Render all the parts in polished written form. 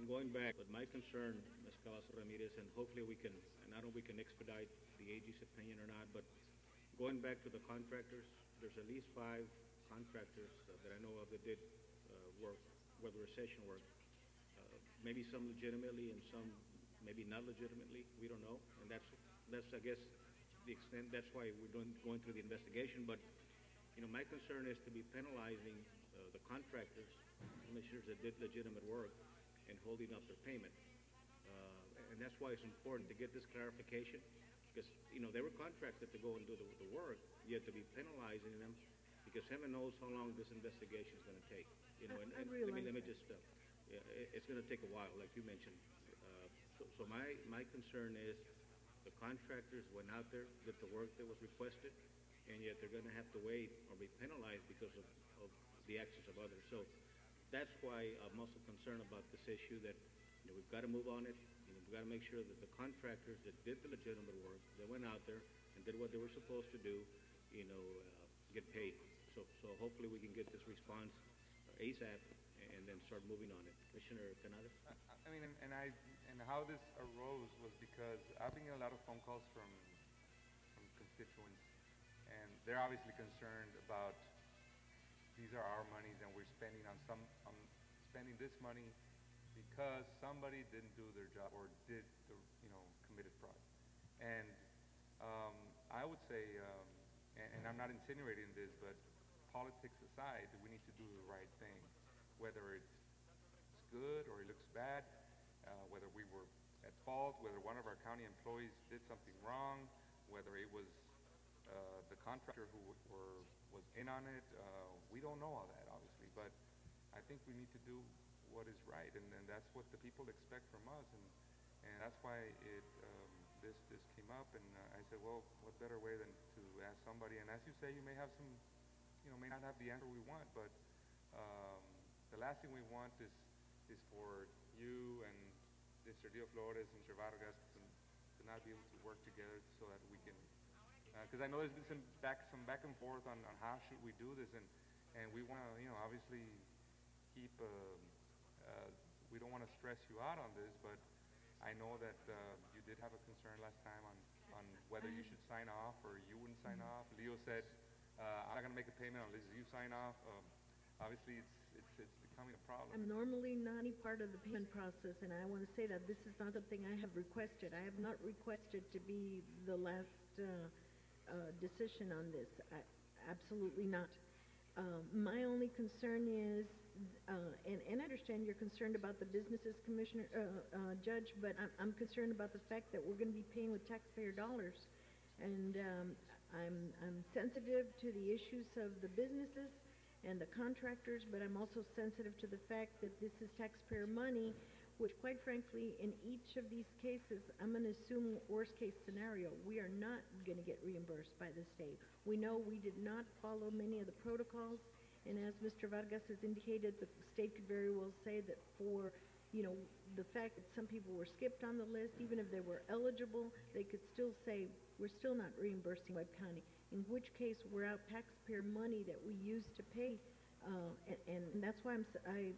and going back, but my concern, Ms. Cavazo Ramirez, and hopefully we can, and I don't know if we can expedite the AG's opinion or not, but going back to the contractors, there's at least 5 contractors that I know of that did work, weatherization work. Maybe some legitimately and some maybe not legitimately. We don't know, and that's I guess the extent. That's why we're going through the investigation. But my concern is to be penalizing the contractors, commissioners that did legitimate work, and holding up their payment. And that's why it's important to get this clarification, because they were contracted to go and do the work, yet to be penalizing them, because heaven knows how long this investigation is going to take. And let me just, it's going to take a while, like you mentioned. So my concern is the contractors went out there, did the work that was requested, and yet they're going to have to wait or be penalized because of the actions of others. So that's why I'm also concerned about this issue that we've got to move on it. We've got to make sure that the contractors that did the legitimate work, that went out there and did what they were supposed to do, get paid. So hopefully we can get this response ASAP and then start moving on it. Commissioner Canales? I mean, and how this arose was because I've been getting a lot of phone calls from constituents, and they're obviously concerned about these are our monies and we're spending on spending this money because somebody didn't do their job or did committed fraud. And I would say, and I'm not insinuating this, but politics aside, we need to do the right thing, whether it's good or it looks bad, whether we were at fault, whether one of our county employees did something wrong, whether it was the contractor who was in on it. We don't know all that, obviously, but I think we need to do what is right, and that's what the people expect from us, and that's why this came up, and I said, well, what better way than to ask somebody? And as you say, you may have some, may not have the answer we want, but the last thing we want is for you and Mr. Dio Flores and Mr. Vargas to not be able to work together so that we can, because I know there's been some back and forth on how should we do this, and we want to, obviously keep, we don't want to stress you out on this, but I know that you did have a concern last time on whether you should sign off or you wouldn't sign off. Leo said, I'm not going to make a payment unless you sign off. Obviously, it's becoming a problem. I'm normally not any part of the payment process, and I want to say that this is not something I have requested. I have not requested to be the last decision on this. Absolutely not. My only concern is, and I understand you're concerned about the businesses, Commissioner, Judge, but I'm concerned about the fact that we're going to be paying with taxpayer dollars. And I'm sensitive to the issues of the businesses and the contractors, but I'm also sensitive to the fact that this is taxpayer money, which quite frankly, in each of these cases, I'm going to assume worst case scenario, we are not going to get reimbursed by the state. We know we did not follow many of the protocols, and as Mr. Vargas has indicated, the state could very well say that for the fact that some people were skipped on the list, even if they were eligible, they could still say, we're still not reimbursing Webb County, in which case we're out taxpayer money that we use to pay, and that's why I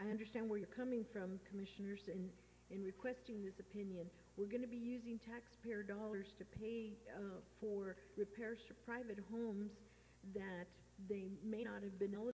understand where you're coming from, Commissioners, in requesting this opinion. We're going to be using taxpayer dollars to pay for repairs to private homes that they may not have been eligible